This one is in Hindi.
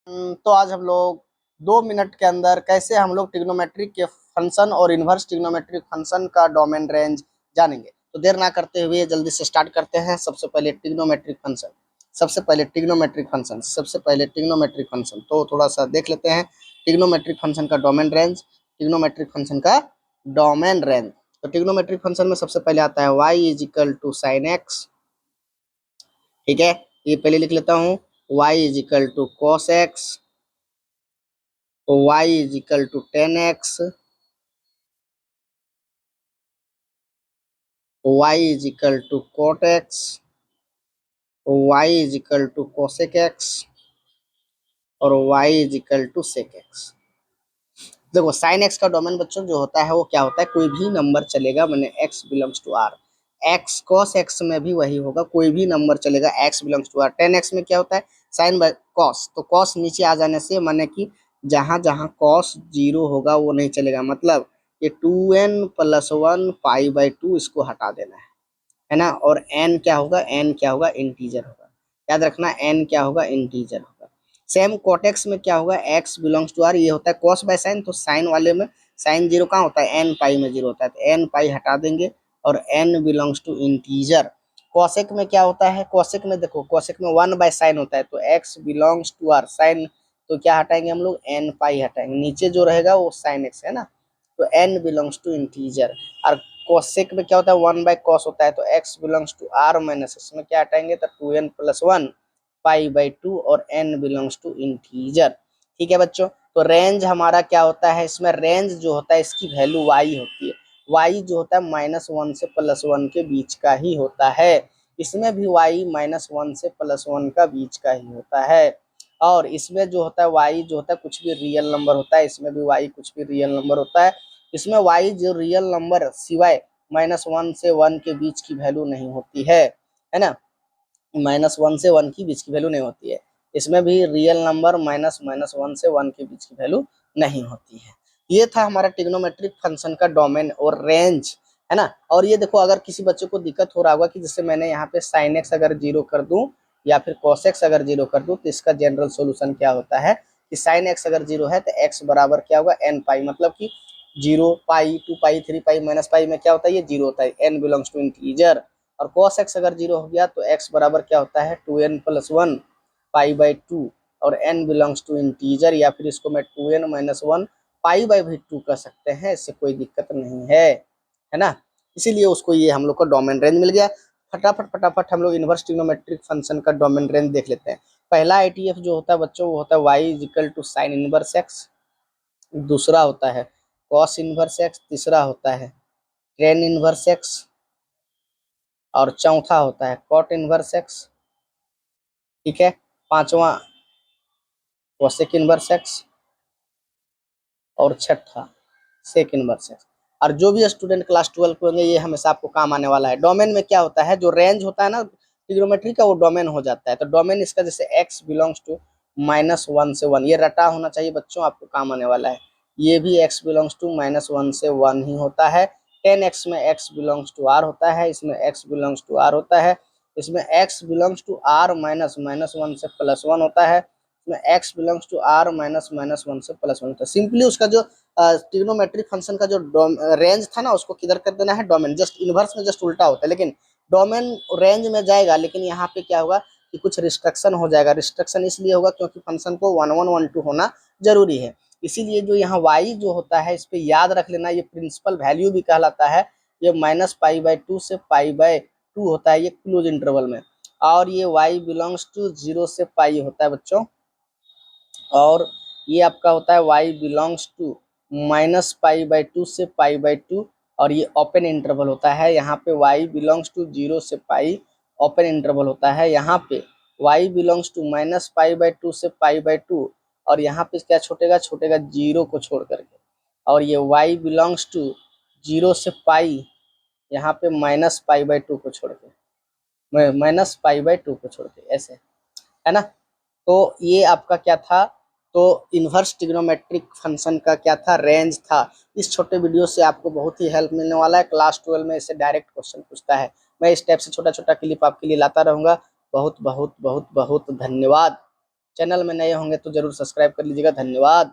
तो आज हम लोग 2 मिनट के अंदर कैसे हम लोग ट्रिग्नोमेट्रिक के फंक्शन और इन्वर्स ट्रिग्नोमेट्रिक फंक्शन का डोमेन रेंज जानेंगे। तो देर ना करते हुए जल्दी से स्टार्ट करते हैं। सबसे पहले ट्रिग्नोमेट्रिक फंक्शन, तो थोड़ा सा देख लेते हैं ट्रिग्नोमेट्रिक फंक्शन का डोमेन रेंज। तो ट्रिग्नोमेट्रिक फंक्शन में सबसे पहले आता है y is equal to sine x. ठीक है, ये पहले लिख लेता हूँ, y is equal to cos x, y is equal to 10x, y is equal to cot x, y is equal to cosec x और y is equal to sec x। देखो साइन एक्स का डोमेन बच्चों जो होता है वो क्या होता है, कोई भी नंबर चलेगा, मैंने x belongs to r। x cos x में भी वही होगा, कोई भी नंबर चलेगा, x belongs to r। 10x में क्या होता है, साइन बाय कॉस, तो कॉस नीचे आ जाने से माने कि जहां जहां कॉस 0 होगा वो नहीं चलेगा, मतलब ये 2n प्लस 1 पाई बाई 2 इसको हटा देना है ना। और n क्या होगा, इंटीजर होगा, याद रखना n क्या होगा, इंटीजर होगा। सेम कोटेक्स में क्या होगा, x बिलोंग्स टू r, ये होता है कॉस बाय साइन, तो साइन वाले में साइन 0 कहाँ होता है, n पाई में 0 होता है, तो n पाई हटा देंगे और n belongs to integer. Cosec में क्या होता है, कोसेक में देखो, कोसेक में 1 बाय साइन होता है, तो x belongs to r, sine तो क्या हटाएंगे हम लोग, n पाई हटाएंगे, नीचे जो रहेगा वो साइन x है ना, तो n बिलोंग्स टू इंटीजर। और कोसेक में क्या होता है, 1 बाय कॉस होता है, तो x belongs to r minus इसमें क्या हटाएंगे, तो 2n प्लस 1 पाई बाई 2 और n बिलोंग्स टू इंटीजर। ठीक है बच्चों, तो रेंज हमारा क्या होता है, इसमें रेंज जो होता है इसकी वैल्यू y होती है। y जो होता है -1 से +1 के बीच का ही होता है, इसमें भी y -1 से +1 का बीच का ही होता है। और इसमें जो होता है y जो होता है कुछ भी रियल नंबर होता है, इसमें भी y कुछ भी रियल नंबर होता है। इसमें y जो रियल नंबर सिवाय -1 से 1 के बीच की वैल्यू नहीं होती है ना, -1 से 1 की बीच की वैल्यू नहीं होती है। इसमें भी रियल नंबर -1 से 1 के बीच की वैल्यू नहीं होती है। ये था हमारा ट्रिग्नोमेट्रिक फंक्शन का डोमेन और रेंज, है ना। और ये देखो, अगर किसी बच्चे को दिक्कत हो रहा होगा कि जैसे मैंने यहाँ पे साइन एक्स अगर 0 कर दूं या फिर कॉस एक्स अगर 0 कर दूं, तो इसका जनरल सोल्यूशन क्या होता है कि साइन एक्स अगर 0 है तो एक्स बराबर क्या होगा, एन पाई, मतलब कि 0 पाई 2 पाई 3 पाई माइनस पाई में क्या होता है, ये 0 होता है, एन बिलोंग्स टू इंटीजर। और cos x अगर 0 हो गया तो x बराबर क्या होता है, 2n प्लस 1 पाई बाई 2 और n बिलोंग्स टू इंटीजर, या फिर इसको मैं 2n माइनस 1 पाई बाई भी 2 कर सकते हैं, इससे कोई दिक्कत नहीं है ना। इसीलिए उसको ये हम लोग को डोमेन रेंज मिल गया। फटाफट हम लोग इनवर्स ट्रिग्नोमेट्रिक फंक्शन का डोमेन रेंज देख लेते हैं। पहला ITF जो होता है बच्चों वो होता है y is equal to sine inverse x, दूसरा होता है कॉस इनवर्स एक्स, तीसरा होता है टेन इनवर्स एक्स और चौथा होता है कॉट इनवर्स एक्स। ठीक है, पांचवा कोसेक इनवर्स एक्स और छठा सेक इनवर्स एक्स। और जो भी स्टूडेंट क्लास 12 को होंगे ये हमेशा आपको काम आने वाला है। डोमेन में क्या होता है, जो रेंज होता है ना ट्रिग्नोमेट्री का, वो डोमेन हो जाता है। तो डोमेन इसका जैसे x बिलोंग्स टू -1 से 1, ये रटा होना चाहिए बच्चों, आपको काम आने वाला है। ये भी x बिलोंग्स टू -1 से 1 ही होता है। 10x में x बिलोंग्स टू r होता है, इसमें x बिलोंग्स टू r होता है, इसमें x बिलोंग्स टू r -1 से +1 होता है, इसमें x बिलोंग्स टू r -1 से +1 होता है। सिंपली उसका जो ट्रिग्नोमेट्रिक फंक्शन का जो रेंज था ना उसको किधर कर देना है, डोमेन, जस्ट इनवर्स में जस्ट उल्टा होता है, लेकिन डोमेन रेंज में जाएगा, लेकिन यहाँ पे क्या होगा कि कुछ रिस्ट्रिक्शन हो जाएगा। रिस्ट्रिक्शन इसलिए होगा क्योंकि फंक्शन को 1 1 1 2 होना जरूरी है। इसीलिए जो यहाँ y जो होता है इस पे याद रख लेना, ये प्रिंसिपल वैल्यू भी कहलाता है। ये -π/2 से π/2 होता है, ये क्लोज इंटरवल में। और ये y बिलोंग्स टू 0 से पाई होता है बच्चों। और ये आपका होता है y बिलोंग्स टू -π/2 से π/2, और ये ओपन इंटरवल होता है। यहाँ पे y बिलोंग्स टू 0 से पाई ओपन इंटरवल होता है, यहाँ पे y बिलोंग्स टू -π/2 से π/2, और यहाँ पे क्या छूटेगा, 0 को छोड़ करके। और ये y बिलोंग्स टू 0 से पाई, यहाँ पे -π/2 को छोड़ के, -π/2 को छोड़ के, ऐसे, है ना। तो ये आपका क्या था, तो इन्वर्स ट्रिग्नोमेट्रिक फंक्शन का क्या था, रेंज था। इस छोटे वीडियो से आपको बहुत ही हेल्प मिलने वाला है। क्लास 12 में इससे डायरेक्ट क्वेश्चन पूछता है। मैं इस टाइप से छोटा छोटा क्लिप आपके लिए लाता रहूंगा। बहुत बहुत बहुत बहुत धन्यवाद। चैनल में नए होंगे तो जरूर सब्सक्राइब कर लीजिएगा। धन्यवाद।